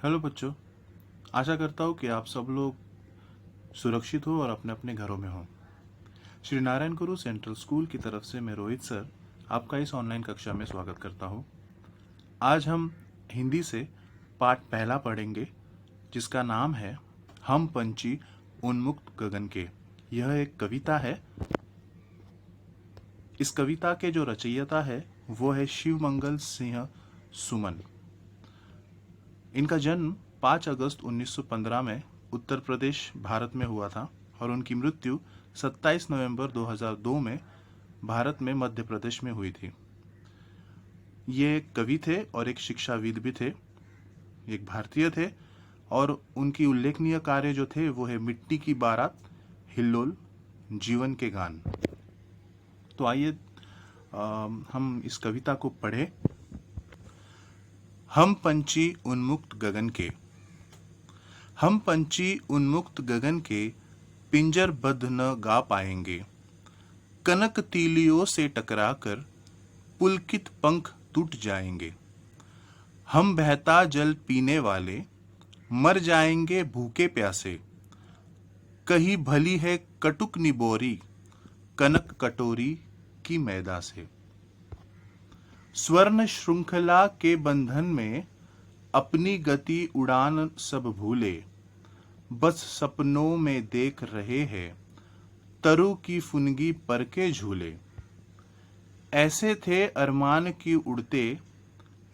Hello बच्चों। आशा करता हूँ कि आप सब लोग सुरक्षित हो और अपने अपने घरों में हो। श्री नारायण गुरु सेंट्रल स्कूल की तरफ से मैं रोहित सर आपका इस ऑनलाइन कक्षा में स्वागत करता हूँ। आज हम हिंदी से पाठ पहला पढ़ेंगे, जिसका नाम है हम पंछी उन्मुक्त गगन के। यह एक कविता है। इस कविता के जो रचयिता है वो है शिवमंगल सिंह सुमन। इनका जन्म 5 अगस्त 1915 में उत्तर प्रदेश भारत में हुआ था और उनकी मृत्यु 27 नवंबर 2002 में भारत में मध्य प्रदेश में हुई थी। ये एक कवि थे और एक शिक्षाविद भी थे, एक भारतीय थे, और उनकी उल्लेखनीय कार्य जो थे वो है मिट्टी की बारात, हिल्लोल, जीवन के गान। तो आइए हम इस कविता को पढ़ें। हम पंछी उन्मुक्त गगन के। हम पंछी उन्मुक्त गगन के, पिंजरबद्ध न गा पाएंगे। कनक तीलियों से टकराकर पुलकित पंख टूट जाएंगे। हम बहता जल पीने वाले मर जाएंगे भूखे प्यासे। कहीं भली है कटुक निबोरी, कनक कटोरी की मैदा से। स्वर्ण श्रृंखला के बंधन में अपनी गति उड़ान सब भूले। बस सपनों में देख रहे हैं तरु की फुनगी पर के झूले। ऐसे थे अरमान की उड़ते,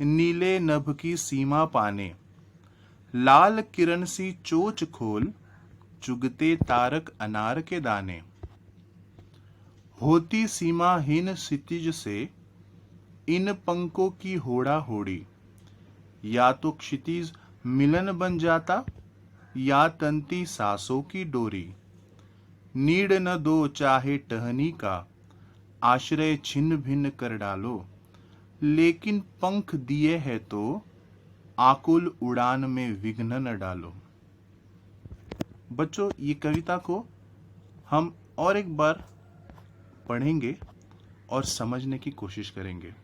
नीले नभ की सीमा पाने। लाल किरण सी चोच खोल, चुगते तारक अनार के दाने। होती सीमाहीन क्षितिज से इन पंखों की होड़ा होड़ी। या तो क्षितिज मिलन बन जाता, या तंती सांसों की डोरी। नीड न दो चाहे टहनी का, आश्रय छिन्न भिन्न कर डालो। लेकिन पंख दिए है तो आकुल उड़ान में विघ्न न डालो। बच्चों, ये कविता को हम और एक बार पढ़ेंगे और समझने की कोशिश करेंगे।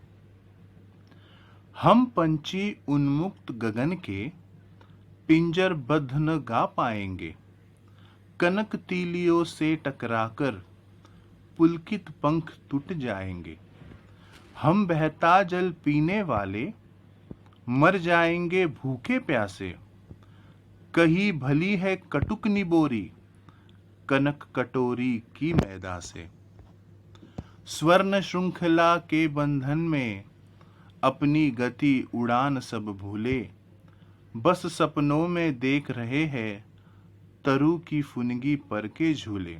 हम पंछी उन्मुक्त गगन के, पिंजरबद्ध न गा पाएंगे। कनक तीलियों से टकराकर पुलकित पंख टूट जाएंगे। हम बहता जल पीने वाले मर जाएंगे भूखे प्यासे। कहीं भली है कटुक निबोरी, कनक कटोरी की मैदा से। स्वर्ण श्रृंखला के बंधन में अपनी गति उड़ान सब भूले। बस सपनों में देख रहे हैं तरु की फुनगी पर के झूले।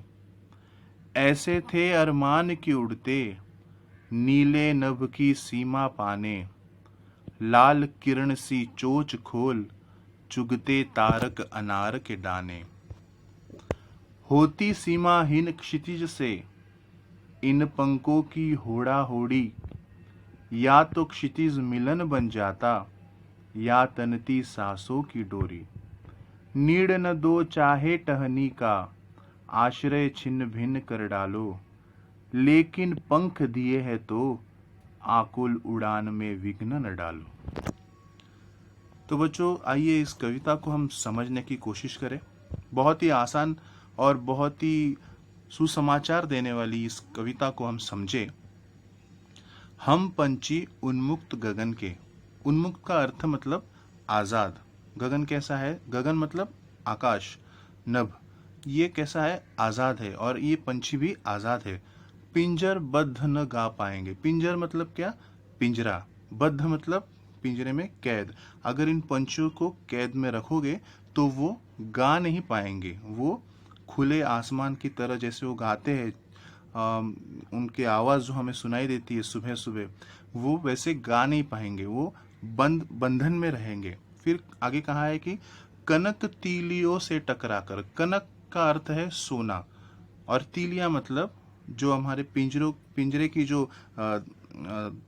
ऐसे थे अरमान की उड़ते, नीले नभ की सीमा पाने। लाल किरण सी चोच खोल, चुगते तारक अनार के दाने। होती सीमाहीन क्षितिज से इन पंखों की होड़ा होड़ी। या तो क्षितिज मिलन बन जाता, या तनती सांसों की डोरी। नीड न दो चाहे टहनी का, आश्रय छिन्न भिन्न कर डालो। लेकिन पंख दिए है तो आकुल उड़ान में विघ्न न डालो। तो बच्चों, आइए इस कविता को हम समझने की कोशिश करें। बहुत ही आसान और बहुत ही सुसमाचार देने वाली इस कविता को हम समझें। हम पंछी उन्मुक्त गगन के। उन्मुक्त का अर्थ मतलब आजाद। गगन कैसा है? गगन मतलब आकाश। नभ, ये कैसा है? आजाद है, और ये पंछी भी आजाद है। पिंजरबद्ध न गा पाएंगे। पिंजर मतलब क्या? पिंजरा। बद्ध मतलब पिंजरे में कैद। अगर इन पंछियों को कैद में रखोगे तो वो गा नहीं पाएंगे। वो खुले आसमान की तरह जैसे वो गाते हैं, उनकी आवाज़ जो हमें सुनाई देती है सुबह सुबह, वो वैसे गा नहीं पाएंगे। वो बंधन में रहेंगे। फिर आगे कहा है कि कनक तीलियों से टकराकर। कनक का अर्थ है सोना, और तीलियां मतलब जो हमारे पिंजरे की जो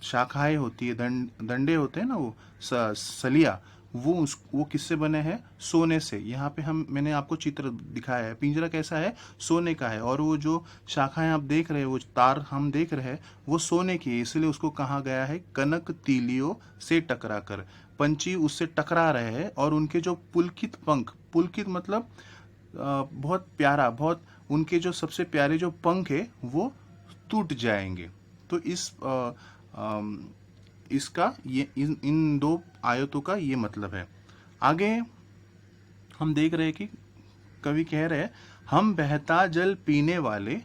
शाखाएं होती है, डंडे होते हैं ना, वो सलिया, वो किससे बने हैं? सोने से। यहाँ पे मैंने आपको चित्र दिखाया है। पिंजरा कैसा है? सोने का है, और वो जो शाखाएं आप देख रहे हैं, वो तार हम देख रहे हैं, वो सोने की है। इसलिए उसको कहा गया है कनक तीलियों से टकराकर। पंछी उससे टकरा रहे हैं और उनके जो पुलकित पंख, पुलकित मतलब बहुत प्यारा, बहुत उनके जो सबसे प्यारे जो पंख है वो टूट जाएंगे। तो इसका ये इन दो आयतों का ये मतलब है। आगे हम देख रहे हैं कि कवि कह रहे हैं, हम बहता जल पीने वाले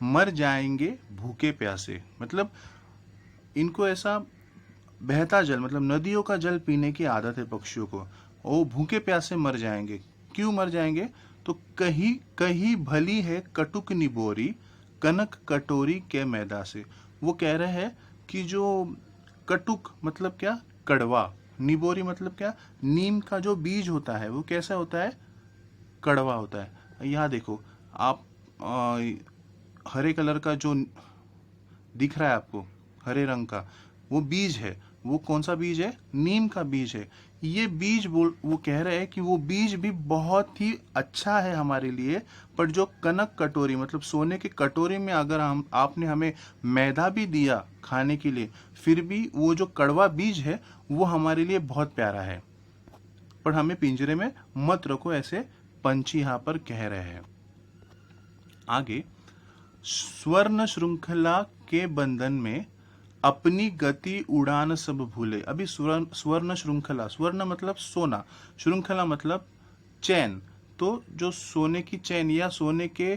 मर जाएंगे भूखे प्यासे। मतलब इनको ऐसा बहता जल मतलब नदियों का जल पीने की आदत है पक्षियों को, वो भूखे प्यासे मर जाएंगे। क्यों मर जाएंगे? तो कहीं कहीं भली है कटुक निबोरी, कनक कटोरी के मैदा से। वो कह रहे हैं कि जो कटुक मतलब क्या? कड़वा। निबोरी मतलब क्या? नीम का जो बीज होता है वो कैसा होता है? कड़वा होता है। यहाँ देखो आप, हरे कलर का जो दिख रहा है आपको, हरे रंग का, वो बीज है। वो कौन सा बीज है? नीम का बीज है। ये बीज वो कह रहे हैं कि वो बीज भी बहुत ही अच्छा है हमारे लिए, पर जो कनक कटोरी मतलब सोने की कटोरी में अगर हम आपने हमें मैदा भी दिया खाने के लिए, फिर भी वो जो कड़वा बीज है वो हमारे लिए बहुत प्यारा है, पर हमें पिंजरे में मत रखो, ऐसे पंछी यहाँ पर कह रहे हैं। आगे, स्वर्ण श्रृंखला के बंधन में अपनी गति उड़ान सब भूले। अभी स्वर्ण श्रृंखला, स्वर्ण मतलब सोना, श्रृंखला मतलब चैन। तो जो सोने की चैन या सोने के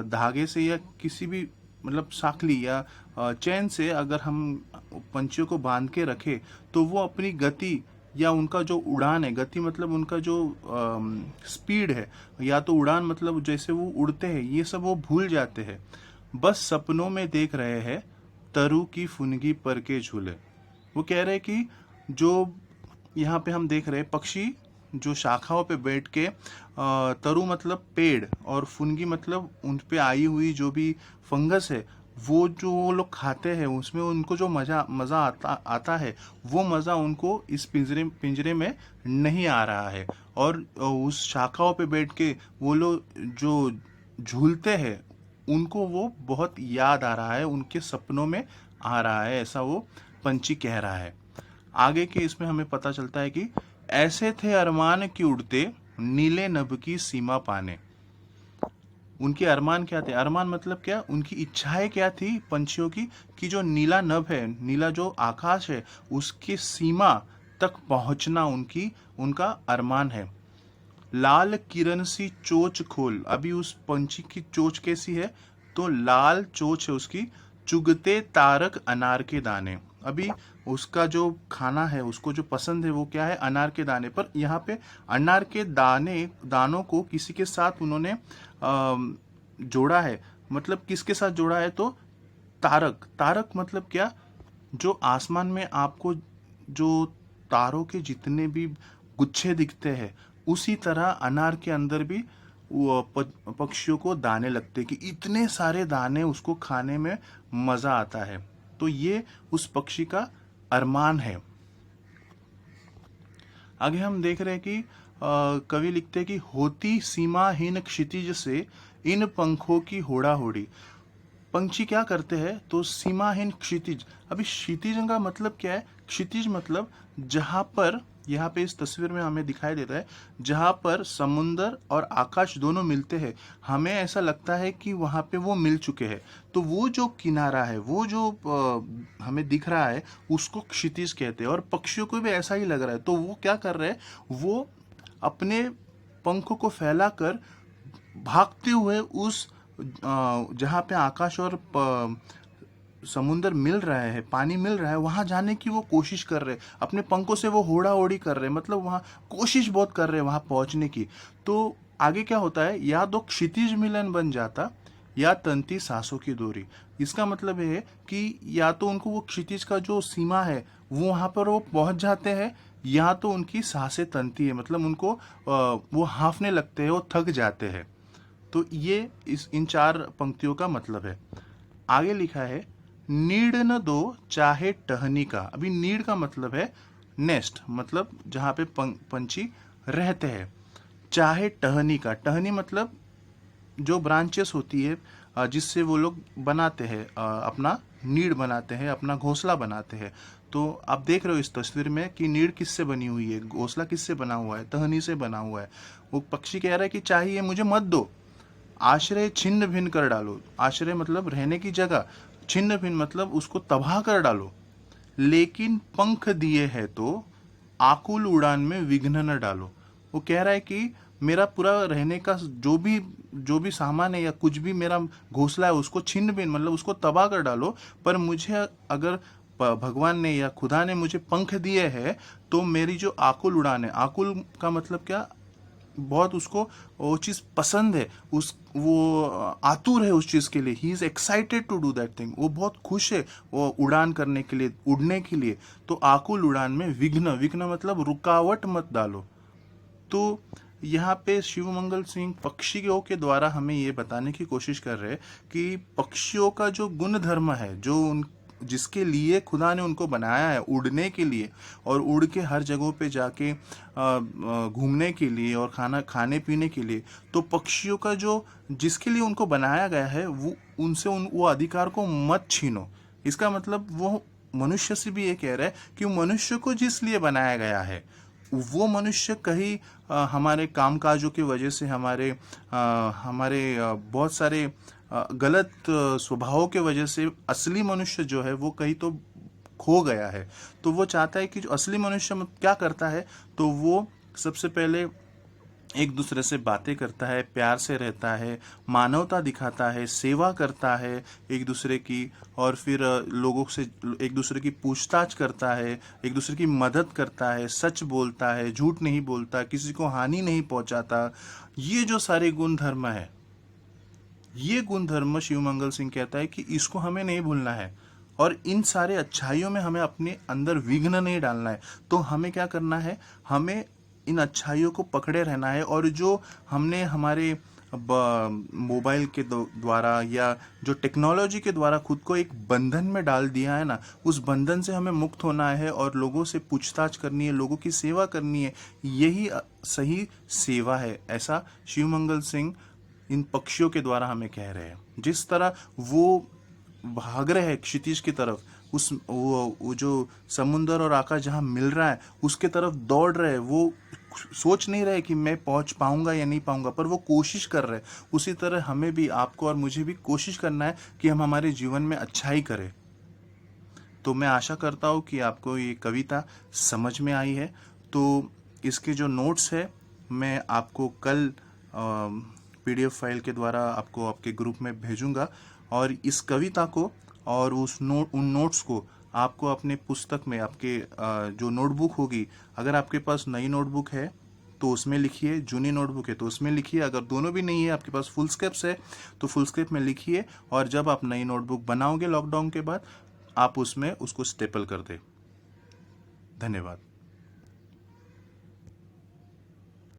धागे से या किसी भी मतलब साखली या चैन से अगर हम पंछियों को बांध के रखे, तो वो अपनी गति या उनका जो उड़ान है, गति मतलब उनका जो स्पीड है, या तो उड़ान मतलब जैसे वो उड़ते हैं, ये सब वो भूल जाते हैं। बस सपनों में देख रहे हैं तरु की फुनगी पर के झूले। वो कह रहे हैं कि जो यहाँ पे हम देख रहे हैं पक्षी जो शाखाओं पे बैठ के तरु मतलब पेड़ और फुनगी मतलब उन पे आई हुई जो भी फंगस है, वो जो वो लोग खाते हैं उसमें उनको जो मज़ा आता है, वो मज़ा उनको इस पिंजरे में नहीं आ रहा है। और उस शाखाओं पे बैठ के वो लोग जो झूलते हैं, उनको वो बहुत याद आ रहा है, उनके सपनों में आ रहा है, ऐसा वो पंछी कह रहा है। आगे के इसमें हमें पता चलता है कि ऐसे थे अरमान की उड़ते, नीले नभ की सीमा पाने। उनके अरमान क्या थे? अरमान मतलब क्या? उनकी इच्छाएं क्या थी पंछियों की? कि जो नीला नभ है, नीला जो आकाश है, उसकी सीमा तक पहुंचना उनका अरमान है। लाल किरण सी चोच खोल। अभी उस पंछी की चोच कैसी है? तो लाल चोच है उसकी। चुगते तारक अनार के दाने। अभी उसका जो खाना है, उसको जो पसंद है वो क्या है? अनार के दाने। पर यहाँ पे अनार के दानों को किसी के साथ उन्होंने जोड़ा है। मतलब किसके साथ जोड़ा है? तो तारक। तारक मतलब क्या? जो आसमान में आपको जो तारों के जितने भी गुच्छे दिखते हैं, उसी तरह अनार के अंदर भी वो पक्षियों को दाने लगते कि इतने सारे दाने उसको खाने में मजा आता है। तो ये उस पक्षी का अरमान है। आगे हम देख रहे हैं कि कवि लिखते हैं कि होती सीमाहीन क्षितिज से इन पंखों की होड़ा होड़ी। पंछी क्या करते हैं? तो सीमाहीन क्षितिज। अभी क्षितिज का मतलब क्या है? क्षितिज मतलब जहां पर, यहाँ पे इस तस्वीर में हमें दिखाई देता है, जहां पर समुंदर और आकाश दोनों मिलते हैं, हमें ऐसा लगता है कि वहां पे वो मिल चुके हैं। तो वो जो किनारा है, वो जो हमें दिख रहा है, उसको क्षितिज कहते हैं। और पक्षियों को भी ऐसा ही लग रहा है। तो वो क्या कर रहे हैं? वो अपने पंखों को फैलाकर भागते हुए उस जहाँ पे आकाश और समुंदर मिल रहा है, पानी मिल रहा है, वहां जाने की वो कोशिश कर रहे हैं। अपने पंखों से वो होड़ा होड़ी कर रहे हैं, मतलब वहां कोशिश बहुत कर रहे हैं वहां पहुंचने की। तो आगे क्या होता है? या तो क्षितिज मिलन बन जाता या तंती सांसों की दूरी। इसका मतलब है कि या तो उनको वो क्षितिज का जो सीमा है वो वहां पर वो पहुंच जाते हैं, या तो उनकी सांसें तंती है, मतलब उनको वो हांफने लगते हैं, वो थक जाते हैं। तो ये इन चार पंक्तियों का मतलब है। आगे लिखा है, नीड न दो चाहे टहनी का। अभी नीड का मतलब है नेस्ट, मतलब जहां पे पंछी रहते हैं। चाहे टहनी का, टहनी मतलब जो ब्रांचेस होती है जिससे वो लोग बनाते हैं अपना नीड़ बनाते हैं, अपना घोंसला बनाते हैं। तो आप देख रहे हो इस तस्वीर में कि नीड़ किससे बनी हुई है, घोंसला किससे बना हुआ है, टहनी से बना हुआ है। वो पक्षी कह रहा है कि चाहिए मुझे मत दो, आश्रय छिन्न भिन्न कर डालो। आश्रय मतलब रहने की जगह, छिन्न भिन्न मतलब उसको तबाह कर डालो, लेकिन पंख दिए है तो आकुल उड़ान में विघ्न न डालो। वो कह रहा है कि मेरा पूरा रहने का जो भी सामान है या कुछ भी मेरा घोंसला है उसको छिन्न भिन्न मतलब उसको तबाह कर डालो, पर मुझे अगर भगवान ने या खुदा ने मुझे पंख दिए हैं तो मेरी जो आकुल उड़ान है, आकुल का मतलब क्या, बहुत उसको वो चीज़ पसंद है, उस वो आतुर है उस चीज़ के लिए, he is excited to do that thing, वो बहुत खुश है वो उड़ान करने के लिए, उड़ने के लिए। तो आकुल उड़ान में विघ्न, विघ्न मतलब रुकावट मत डालो। तो यहाँ पे शिव मंगल सिंह पक्षियों के द्वारा हमें ये बताने की कोशिश कर रहे हैं कि पक्षियों का जो गुण धर्म है, जो उन जिसके लिए खुदा ने उनको बनाया है उड़ने के लिए, और उड़ के हर जगहों पे जाके घूमने के लिए और खाने पीने के लिए, तो पक्षियों का जो जिसके लिए उनको बनाया गया है वो उनसे वो अधिकार को मत छीनो। इसका मतलब वो मनुष्य से भी ये कह रहा है कि मनुष्य को जिस लिए बनाया गया है वो मनुष्य कहीं हमारे कामकाजों की वजह से, हमारे बहुत सारे गलत स्वभावों के वजह से असली मनुष्य जो है वो कहीं तो खो गया है। तो वो चाहता है कि जो असली मनुष्य क्या करता है, तो वो सबसे पहले एक दूसरे से बातें करता है, प्यार से रहता है, मानवता दिखाता है, सेवा करता है एक दूसरे की, और फिर लोगों से एक दूसरे की पूछताछ करता है, एक दूसरे की मदद करता है, सच बोलता है, झूठ नहीं बोलता, किसी को हानि नहीं पहुंचाता। ये जो सारे गुण धर्म है, ये गुण धर्म शिव मंगल सिंह कहता है कि इसको हमें नहीं भूलना है, और इन सारे अच्छाइयों में हमें अपने अंदर विघ्न नहीं डालना है। तो हमें क्या करना है, हमें इन अच्छाइयों को पकड़े रहना है, और जो हमने हमारे मोबाइल के द्वारा या जो टेक्नोलॉजी के द्वारा खुद को एक बंधन में डाल दिया है ना, उस बंधन से हमें मुक्त होना है और लोगों से पूछताछ करनी है, लोगों की सेवा करनी है। यही सही सेवा है, ऐसा शिव मंगल सिंह इन पक्षियों के द्वारा हमें कह रहे हैं। जिस तरह वो भाग रहे हैं क्षितिज की तरफ, उस वो जो समुंदर और आकाश जहाँ मिल रहा है उसके तरफ दौड़ रहे हैं, वो सोच नहीं रहे कि मैं पहुंच पाऊंगा या नहीं पाऊंगा, पर वो कोशिश कर रहे हैं। उसी तरह हमें भी, आपको और मुझे भी कोशिश करना है कि हम हमारे जीवन में अच्छाई करें। तो मैं आशा करता हूँ कि आपको ये कविता समझ में आई है। तो इसके जो नोट्स है मैं आपको कल PDF फाइल के द्वारा आपको आपके ग्रुप में भेजूंगा, और इस कविता को और उन नोट्स को आपको अपने पुस्तक में, आपके जो नोटबुक होगी, अगर आपके पास नई नोटबुक है तो उसमें लिखिए, जूनी नोटबुक है तो उसमें लिखिए, अगर दोनों भी नहीं है, आपके पास फुल स्केप्स है तो फुल स्केप में लिखिए, और जब आप नई नोटबुक बनाओगे लॉकडाउन के बाद, आप उसमें उसको स्टेपल कर दें। धन्यवाद।